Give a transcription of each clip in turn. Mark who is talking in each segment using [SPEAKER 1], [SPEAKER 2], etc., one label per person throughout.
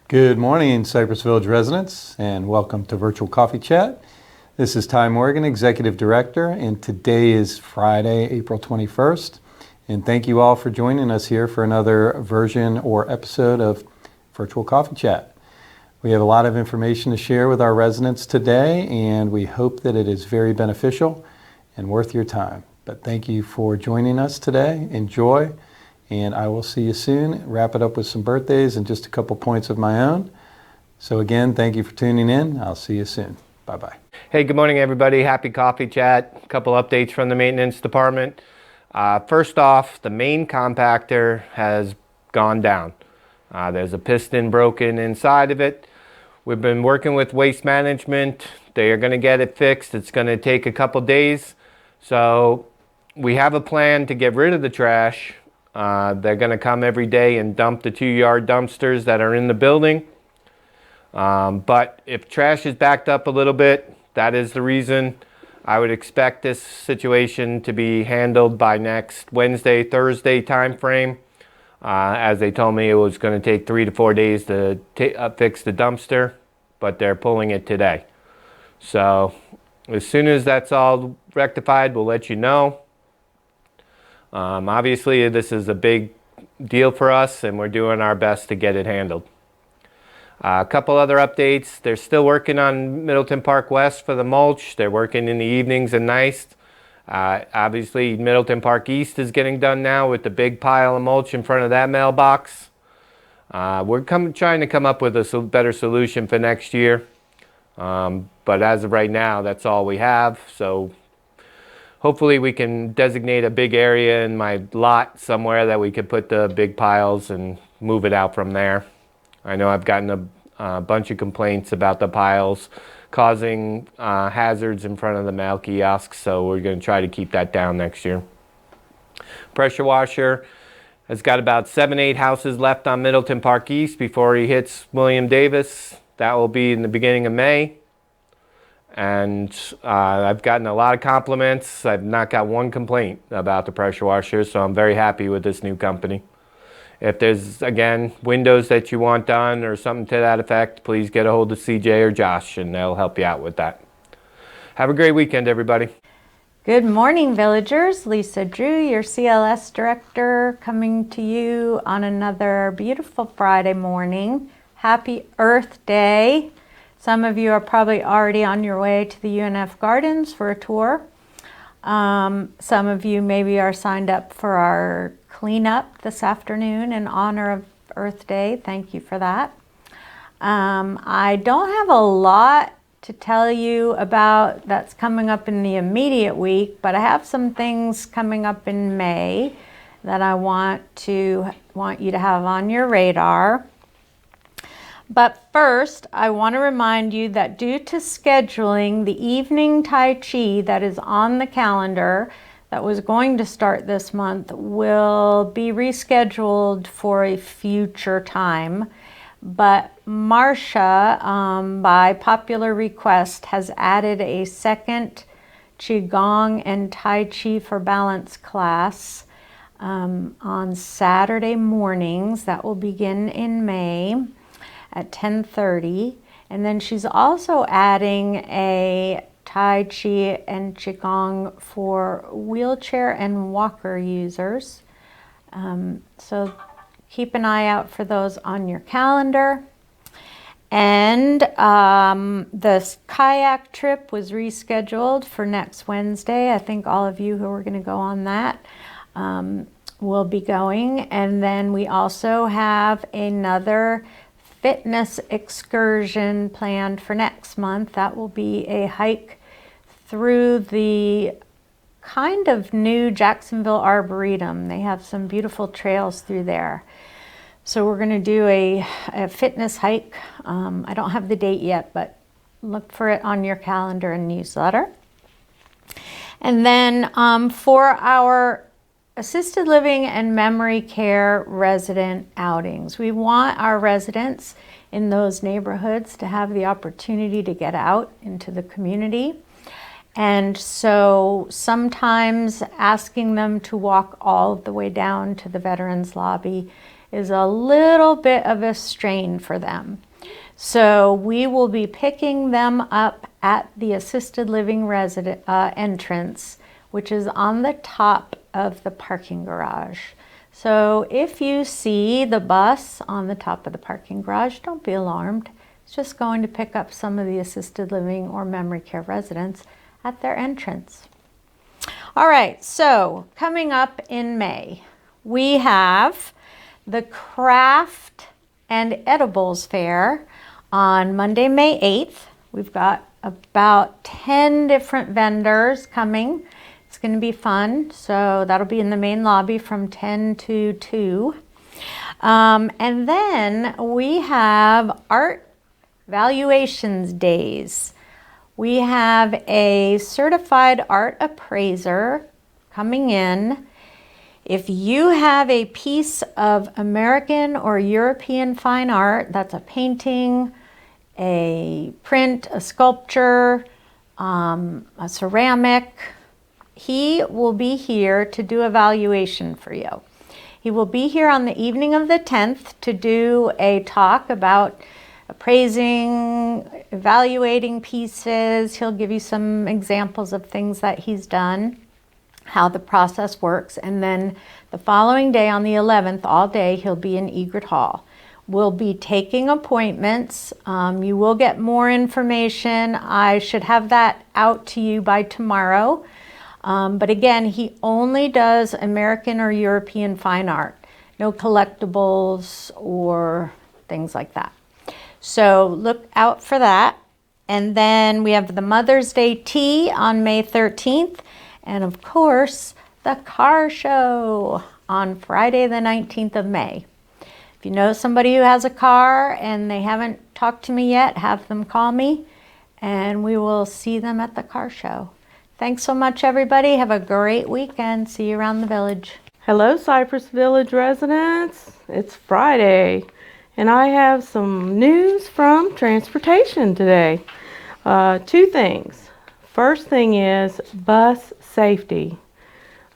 [SPEAKER 1] Good morning, Cypress Village residents, and welcome to Virtual Coffee Chat. This is Ty Morgan, Executive Director, and today is Friday, April 21st. And thank you all for joining us here for another version or episode of Virtual Coffee Chat. We have a lot of information to share with our residents today, and we hope that it is very beneficial and worth your time. But thank you for joining us today. Enjoy. And I will see you soon. Wrap it up with some birthdays and just a couple points of my own. So again, thank you for tuning in. I'll see you soon. Bye-bye.
[SPEAKER 2] Hey, good morning, everybody. Happy Coffee Chat. A couple updates from the maintenance department. First off, the main compactor has gone down. There's a piston broken inside of it. We've been working with Waste Management. They are going to get it fixed. It's going to take a couple days. So we have a plan to get rid of the trash. They're going to come every day and dump the 2-yard dumpsters that are in the building. But if trash is backed up a little bit, that is the reason. I would expect this situation to be handled by next Wednesday, Thursday time frame. As they told me, it was going to take 3 to 4 days to fix the dumpster, but they're pulling it today. So as soon as that's all rectified, we'll let you know. Obviously, this is a big deal for us, and we're doing our best to get it handled. A couple other updates. They're still working on Middleton Park West for the mulch. They're working in the evenings and nights. Obviously, Middleton Park East is getting done now with the big pile of mulch in front of that mailbox. We're trying to come up with a better solution for next year. But as of right now, that's all we have. So hopefully we can designate a big area in my lot somewhere that we could put the big piles and move it out from there. I know I've gotten a bunch of complaints about the piles causing hazards in front of the mail kiosks, so we're going to try to keep that down next year. Pressure washer has got about 7-8 houses left on Middleton Park East before he hits William Davis. That will be in the beginning of May. And I've gotten a lot of compliments. I've not got one complaint about the pressure washer, so I'm very happy with this new company. If there's, again, windows that you want done or something to that effect, please get a hold of CJ or Josh, and they'll help you out with that. Have a great weekend, everybody.
[SPEAKER 3] Good morning, villagers. Lisa Drew, your CLS director, coming to you on another beautiful Friday morning. Happy Earth Day. Some of you are probably already on your way to the UNF Gardens for a tour. Some of you maybe are signed up for our cleanup this afternoon in honor of Earth Day. Thank you for that. I don't have a lot to tell you about that's coming up in the immediate week, but I have some things coming up in May that I want you to have on your radar. But first, I want to remind you that due to scheduling, the evening Tai Chi that is on the calendar that was going to start this month will be rescheduled for a future time. But Marcia, by popular request, has added a second Qigong and Tai Chi for Balance class on Saturday mornings. That will begin in May at 10:30, and then she's also adding a Tai Chi and Qigong for wheelchair and walker users. So keep an eye out for those on your calendar. And the kayak trip was rescheduled for next Wednesday. I think all of you who are going to go on that will be going. And then we also have another fitness excursion planned for next month. That will be a hike through the kind of new Jacksonville Arboretum. They have some beautiful trails through there. So we're going to do a fitness hike. I don't have the date yet, but look for it on your calendar and newsletter. And then for our assisted living and memory care resident outings. We want our residents in those neighborhoods to have the opportunity to get out into the community. And so sometimes asking them to walk all the way down to the veterans lobby is a little bit of a strain for them. So we will be picking them up at the assisted living entrance, which is on the top of the parking garage. So if you see the bus on the top of the parking garage, don't be alarmed. It's just going to pick up some of the assisted living or memory care residents at their entrance. All right, so coming up in May, we have the Craft and Edibles Fair on Monday, May 8th. We've got about 10 different vendors coming. It's going to be fun. So that'll be in the main lobby from 10 to 2. And then we have Art Valuations Days. We have a certified art appraiser coming in. If you have a piece of American or European fine art, that's a painting, a print, a sculpture, a ceramic, he will be here to do a valuation for you. He will be here on the evening of the 10th to do a talk about appraising, evaluating pieces. He'll give you some examples of things that he's done, how the process works, and then the following day on the 11th, all day, he'll be in Egret Hall. We'll be taking appointments. You will get more information. I should have that out to you by tomorrow. But again, he only does American or European fine art, no collectibles or things like that. So look out for that. And then we have the Mother's Day Tea on May 13th. And of course, the car show on Friday, the 19th of May. If you know somebody who has a car and they haven't talked to me yet, have them call me and we will see them at the car show. Thanks so much, everybody. Have a great weekend. See you around the village.
[SPEAKER 4] Hello, Cypress Village residents. It's Friday, and I have some news from transportation today. Two things. First thing is bus safety.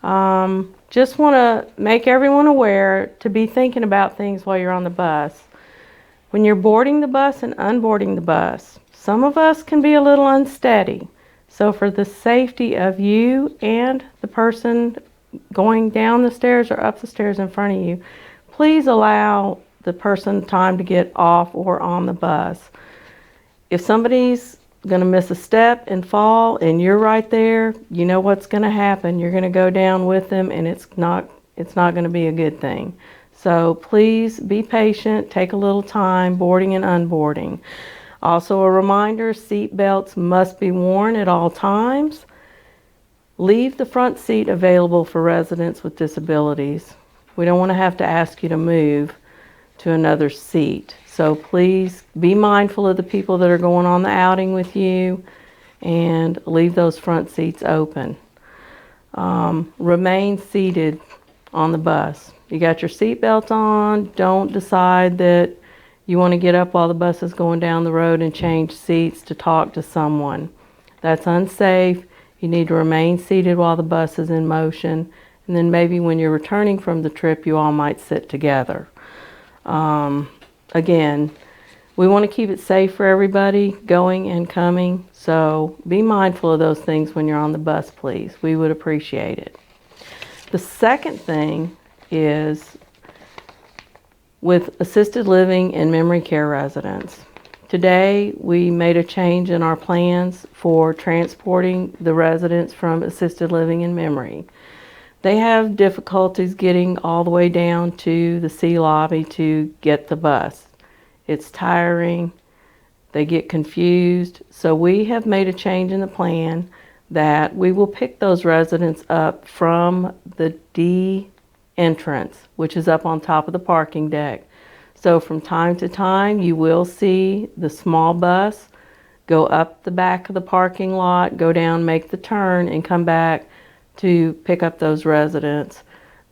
[SPEAKER 4] Just want to make everyone aware to be thinking about things while you're on the bus. When you're boarding the bus and unboarding the bus, some of us can be a little unsteady. So for the safety of you and the person going down the stairs or up the stairs in front of you, please allow the person time to get off or on the bus. If somebody's going to miss a step and fall and you're right there, you know what's going to happen. You're going to go down with them and it's not going to be a good thing. So please be patient, take a little time boarding and unboarding. Also a reminder, seat belts must be worn at all times. Leave the front seat available for residents with disabilities. We don't want to have to ask you to move to another seat. So please be mindful of the people that are going on the outing with you and leave those front seats open. Remain seated on the bus. You got your seatbelt on. Don't decide that you want to get up while the bus is going down the road and change seats to talk to someone. That's unsafe. You need to remain seated while the bus is in motion. And then maybe when you're returning from the trip, you all might sit together. Again, we want to keep it safe for everybody going and coming. So be mindful of those things when you're on the bus, please. We would appreciate it. The second thing is with assisted living and memory care residents. Today, we made a change in our plans for transporting the residents from assisted living and memory. They have difficulties getting all the way down to the C lobby to get the bus. It's tiring. They get confused. So we have made a change in the plan that we will pick those residents up from the D entrance, which is up on top of the parking deck. So from time to time, you will see the small bus go up the back of the parking lot, go down, make the turn, and come back to pick up those residents.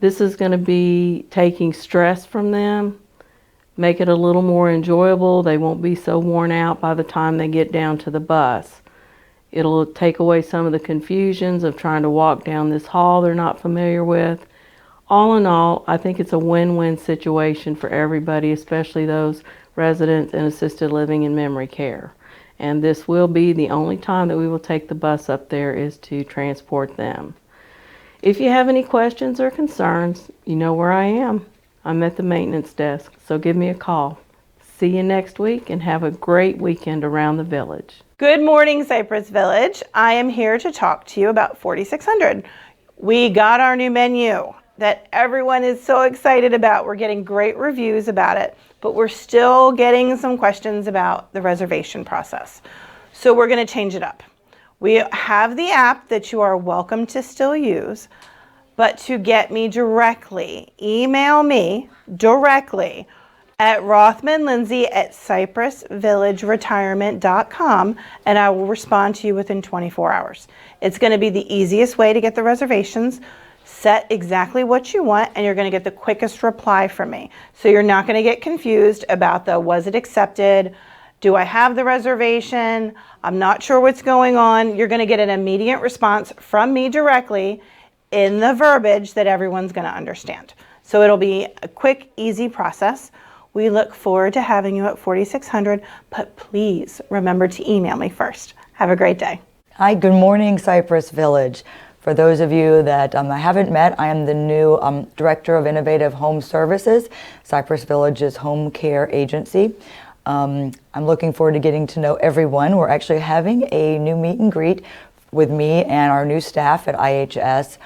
[SPEAKER 4] This is going to be taking stress from them, make it a little more enjoyable. They won't be so worn out by the time they get down to the bus. It'll take away some of the confusions of trying to walk down this hall they're not familiar with. all in all, I think it's a win-win situation for everybody, especially those residents in assisted living and memory care. And this will be the only time that we will take the bus up there is to transport them. If you have any questions or concerns, you know where I am. I'm at the maintenance desk, so give me a call. See you next week and have a great weekend around the village.
[SPEAKER 5] Good morning, Cypress Village. I am here to talk to you about 4600. We got our new menu that everyone is so excited about. We're getting great reviews about it, but we're still getting some questions about the reservation process. So we're going to change it up. We have the app that you are welcome to still use, but to get me directly, email me directly at rothmanlindsay@cypressvillageretirement.com, and I will respond to you within 24 hours. It's going to be the easiest way to get the reservations. Set exactly what you want, and you're going to get the quickest reply from me. So you're not going to get confused about the was it accepted? Do I have the reservation? I'm not sure what's going on. You're going to get an immediate response from me directly in the verbiage that everyone's going to understand. So it'll be a quick, easy process. We look forward to having you at 4600, but please remember to email me first. Have a great day.
[SPEAKER 6] Hi, good morning, Cypress Village. For those of you that I haven't met, I am the new Director of Innovative Home Services, Cypress Village's home care agency. I'm looking forward to getting to know everyone. We're actually having a new meet and greet with me and our new staff at IHS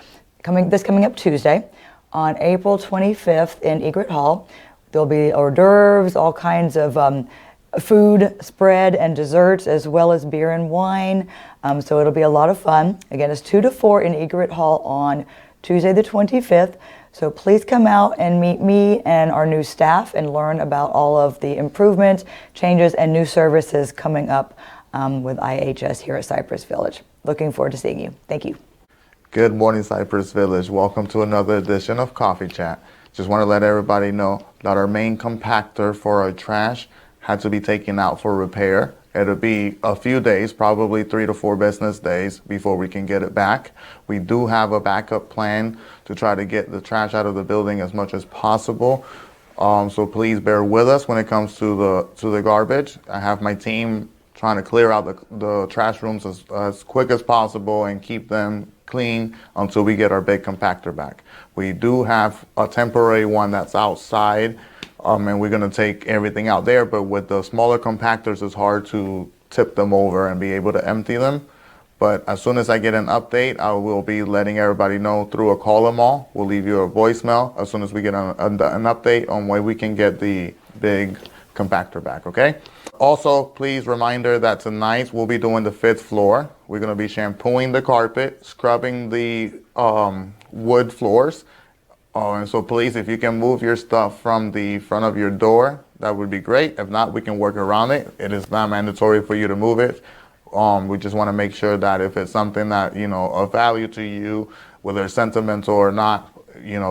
[SPEAKER 6] coming up Tuesday on April 25th in Egret Hall. There'll be hors d'oeuvres, all kinds of food spread and desserts, as well as beer and wine. So it'll be a lot of fun. Again, it's 2 to 4 in Egret Hall on Tuesday the 25th. So please come out and meet me and our new staff and learn about all of the improvements, changes, and new services coming up with IHS here at Cypress Village. Looking forward to seeing you. Thank you.
[SPEAKER 7] Good morning, Cypress Village. Welcome to another edition of Coffee Chat. Just want to let everybody know that our main compactor for our trash had to be taken out for repair. It'll be a few days, probably 3 to 4 business days before we can get it back. We do have a backup plan to try to get the trash out of the building as much as possible. So please bear with us when it comes to the garbage. I have my team trying to clear out the trash rooms as quick as possible and keep them clean until we get our big compactor back. We do have a temporary one that's outside, and we're going to take everything out there, but with the smaller compactors, it's hard to tip them over and be able to empty them. But as soon as I get an update, I will be letting everybody know through a call them all. We'll leave you a voicemail as soon as we get an update on when we can get the big compactor back, okay? Also, please reminder that tonight we'll be doing the 5th floor. We're going to be shampooing the carpet, scrubbing the wood floors. And so please, if you can move your stuff from the front of your door, that would be great. If not, we can work around it. It is not mandatory for you to move it. We just want to make sure that if it's something that, of value to you, whether it's sentimental or not,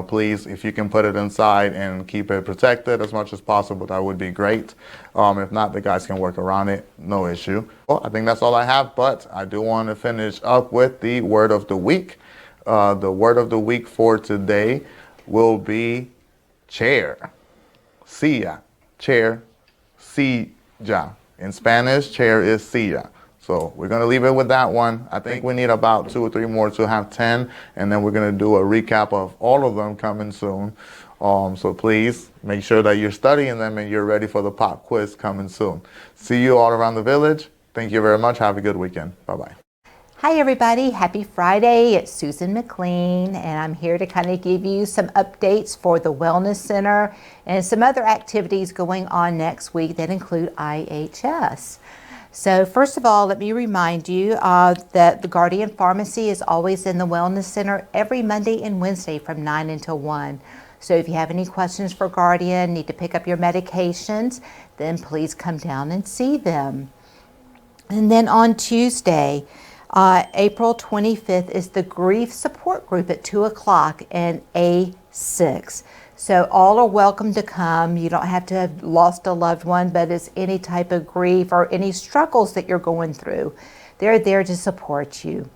[SPEAKER 7] please, if you can put it inside and keep it protected as much as possible, that would be great. If not, the guys can work around it, no issue. Well, I think that's all I have, but I do want to finish up with the word of the week. The word of the week for today will be chair. Silla. Chair. Silla. In Spanish, chair is silla. So we're going to leave it with that one. I think we need about 2 or 3 more to have 10. And then we're going to do a recap of all of them coming soon. So please make sure that you're studying them and you're ready for the pop quiz coming soon. See you all around the village. Thank you very much. Have a good weekend. Bye-bye.
[SPEAKER 8] Hi everybody, happy Friday. It's Susan McLean and I'm here to kind of give you some updates for the Wellness Center and some other activities going on next week that include IHS. So first of all, let me remind you that the Guardian Pharmacy is always in the Wellness Center every Monday and Wednesday from 9 until 1. So if you have any questions for Guardian, need to pick up your medications, then please come down and see them. And then on Tuesday, April 25th is the grief support group at 2 o'clock in A6. So all are welcome to come. You don't have to have lost a loved one, but it's any type of grief or any struggles that you're going through. They're there to support you.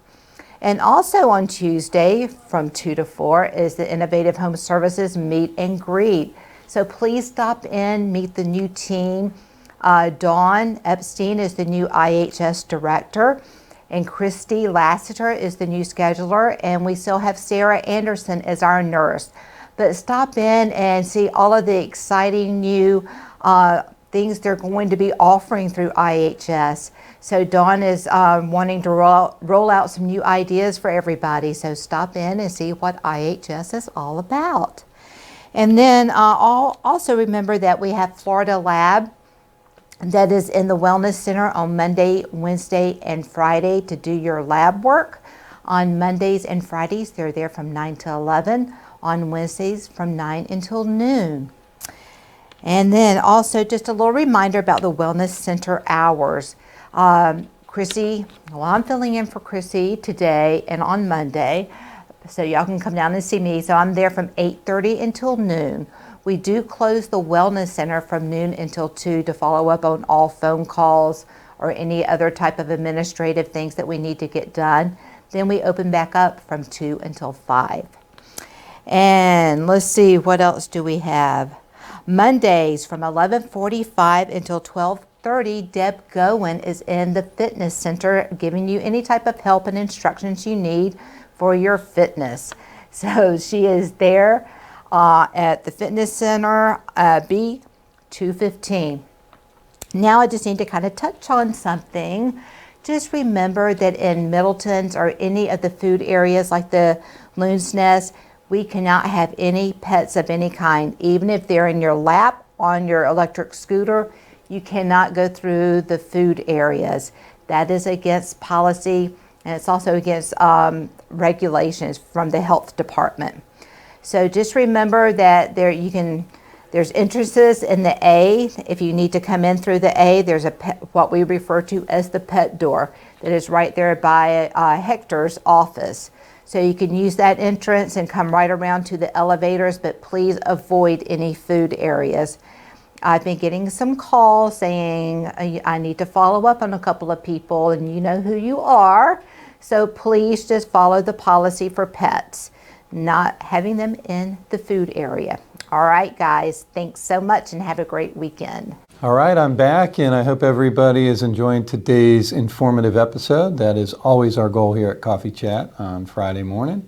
[SPEAKER 8] And also on Tuesday from 2 to 4 is the Innovative Home Services Meet and Greet. So please stop in, meet the new team. Dawn Epstein is the new IHS director, and Christy Lassiter is the new scheduler, and we still have Sarah Anderson as our nurse. But stop in and see all of the exciting new things they're going to be offering through IHS. So Dawn is wanting to roll out some new ideas for everybody. So stop in and see what IHS is all about. And then also remember that we have Florida Lab that is in the Wellness Center on Monday, Wednesday, and Friday to do your lab work. On Mondays and Fridays, they're there from 9 to 11. On Wednesdays, from 9 until noon. And then also just a little reminder about the Wellness Center hours. Chrissy, well, I'm filling in for Chrissy today and on Monday, so y'all can come down and see me. So I'm there from 8:30 until noon. We do close the Wellness Center from noon until 2 to follow up on all phone calls or any other type of administrative things that we need to get done. Then we open back up from 2 until 5. And let's see, what else do we have? Mondays from 11:45 until 12:30, Deb Gowen is in the fitness center giving you any type of help and instructions you need for your fitness. So she is there at the fitness center, B215. Now I just need to kind of touch on something. Just remember that in Middleton's or any of the food areas like the Loon's Nest, we cannot have any pets of any kind. Even if they're in your lap on your electric scooter, you cannot go through the food areas. That is against policy, and it's also against regulations from the health department. So just remember that there's entrances in the A. If you need to come in through the A, there's what we refer to as the pet door that is right there by Hector's office. So you can use that entrance and come right around to the elevators, but please avoid any food areas. I've been getting some calls saying I need to follow up on a couple of people, and you know who you are. So please just follow the policy for pets, not having them in the food area. All right, guys, thanks so much and have a great weekend.
[SPEAKER 1] All right, I'm back, and I hope everybody is enjoying today's informative episode. That is always our goal here at Coffee Chat on Friday morning.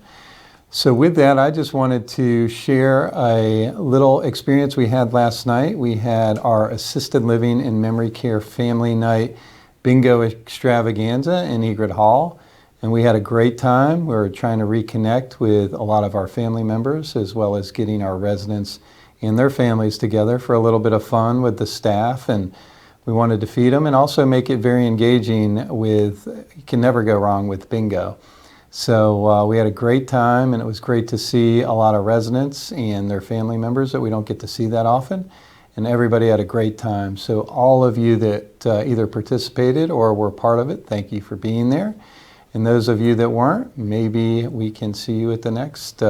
[SPEAKER 1] So with that, I just wanted to share a little experience we had last night. We had our Assisted Living and Memory Care Family Night Bingo Extravaganza in Egret Hall, and we had a great time. We were trying to reconnect with a lot of our family members, as well as getting our residents and their families together for a little bit of fun with the staff, and we wanted to feed them and also make it very engaging with, you can never go wrong with bingo. So we had a great time, and it was great to see a lot of residents and their family members that we don't get to see that often, and everybody had a great time. So all of you that either participated or were part of it, thank you for being there. And those of you that weren't, maybe we can see you at the next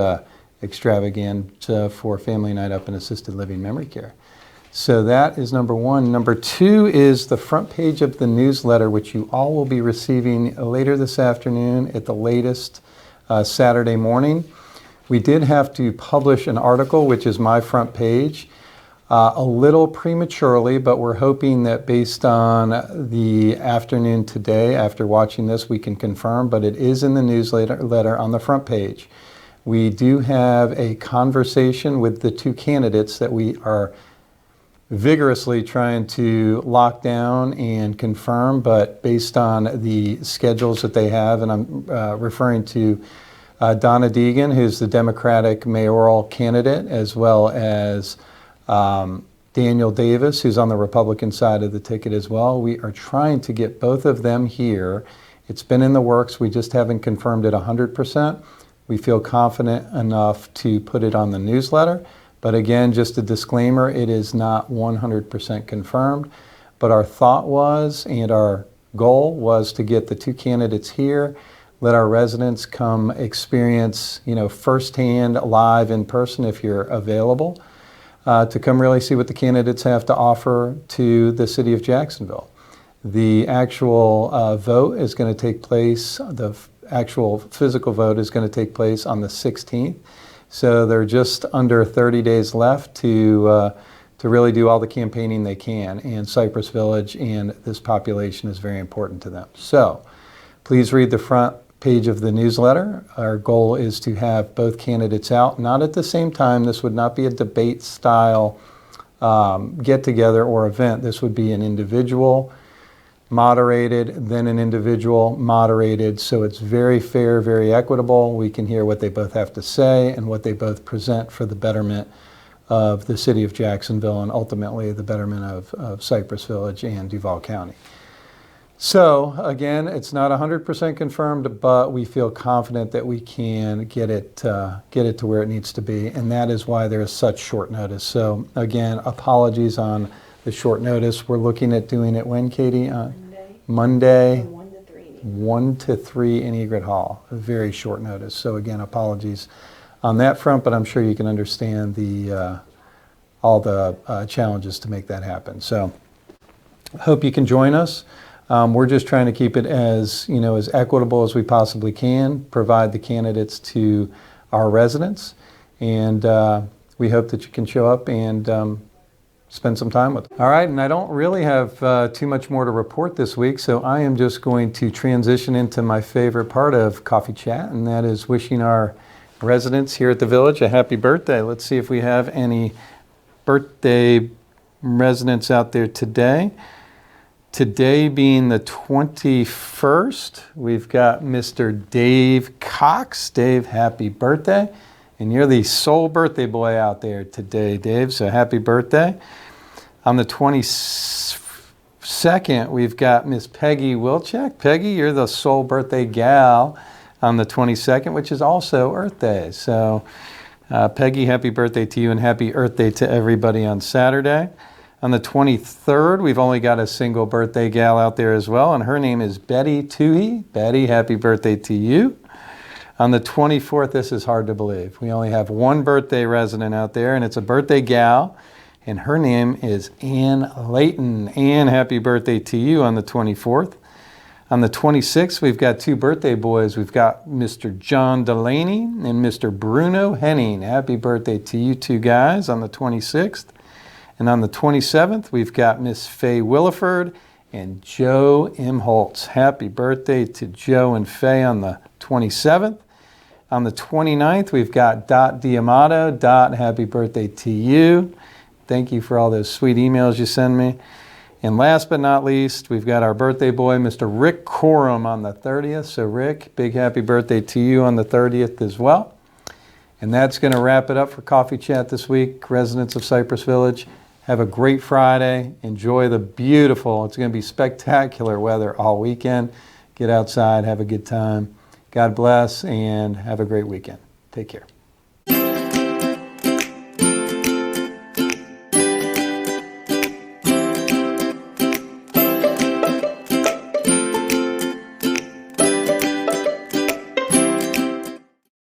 [SPEAKER 1] extravaganza for Family Night up in Assisted Living Memory Care. So that is number one. Number two is the front page of the newsletter, which you all will be receiving later this afternoon at the latest Saturday morning. We did have to publish an article, which is my front page, a little prematurely, but we're hoping that based on the afternoon today, after watching this, we can confirm, but it is in the newsletter on the front page. We do have a conversation with the two candidates that we are vigorously trying to lock down and confirm, but based on the schedules that they have, and I'm referring to Donna Deegan, who's the Democratic mayoral candidate, as well as Daniel Davis, who's on the Republican side of the ticket as well. We are trying to get both of them here. It's been in the works. We just haven't confirmed it 100%. We feel confident enough to put it on the newsletter. But again, just a disclaimer, it is not 100% confirmed. But our thought was, and our goal was, to get the two candidates here, let our residents come experience, firsthand, live, in person, if you're available, to come really see what the candidates have to offer to the city of Jacksonville. The actual vote is going to take place actual physical vote is going to take place on the 16th. So they're just under 30 days left to really do all the campaigning they can. And Cypress Village and this population is very important to them. So please read the front page of the newsletter. Our goal is to have both candidates out, not at the same time. This would not be a debate style get-together or event. This would be an individual moderated, then an individual moderated, so it's very fair, very equitable. We can hear what they both have to say and what they both present for the betterment of the city of Jacksonville and ultimately the betterment of Cypress Village and Duval County. So again, it's not 100% confirmed, but we feel confident that we can get it to where it needs to be, and that is why there is such short notice. So again, apologies on the short notice. We're looking at doing it when, Katie? Monday. 1 to 3 in Egret Hall. A very short notice. So again, apologies on that front, but I'm sure you can understand all the challenges to make that happen. So hope you can join us. We're just trying to keep it as equitable as we possibly can, provide the candidates to our residents, and we hope that you can show up and spend some time with them. All right, and I don't really have too much more to report this week, so I am just going to transition into my favorite part of Coffee Chat, and that is wishing our residents here at the Village a happy birthday. Let's see if we have any birthday residents out there today. Today being the 21st, we've got Mr. Dave Cox. Dave, happy birthday. And you're the sole birthday boy out there today, Dave, so happy birthday. On the 22nd, we've got Miss Peggy Wilczek. Peggy, you're the sole birthday gal on the 22nd, which is also Earth Day. So Peggy, happy birthday to you and happy Earth Day to everybody on Saturday. On the 23rd, we've only got a single birthday gal out there as well, and her name is Betty Toohey. Betty, happy birthday to you. On the 24th, this is hard to believe. We only have one birthday resident out there, and it's a birthday gal, and her name is Ann Layton. Ann, happy birthday to you on the 24th. On the 26th, we've got two birthday boys. We've got Mr. John Delaney and Mr. Bruno Henning. Happy birthday to you two guys on the 26th. And on the 27th, we've got Miss Faye Williford and Joe M. Holtz. Happy birthday to Joe and Faye on the 27th. On the 29th, we've got Dot D'Amato. Dot, happy birthday to you. Thank you for all those sweet emails you send me. And last but not least, we've got our birthday boy, Mr. Rick Corum, on the 30th. So Rick, big happy birthday to you on the 30th as well. And that's going to wrap it up for Coffee Chat this week. Residents of Cypress Village, have a great Friday. Enjoy the beautiful, it's going to be spectacular weather all weekend. Get outside, have a good time. God bless, and have a great weekend. Take care.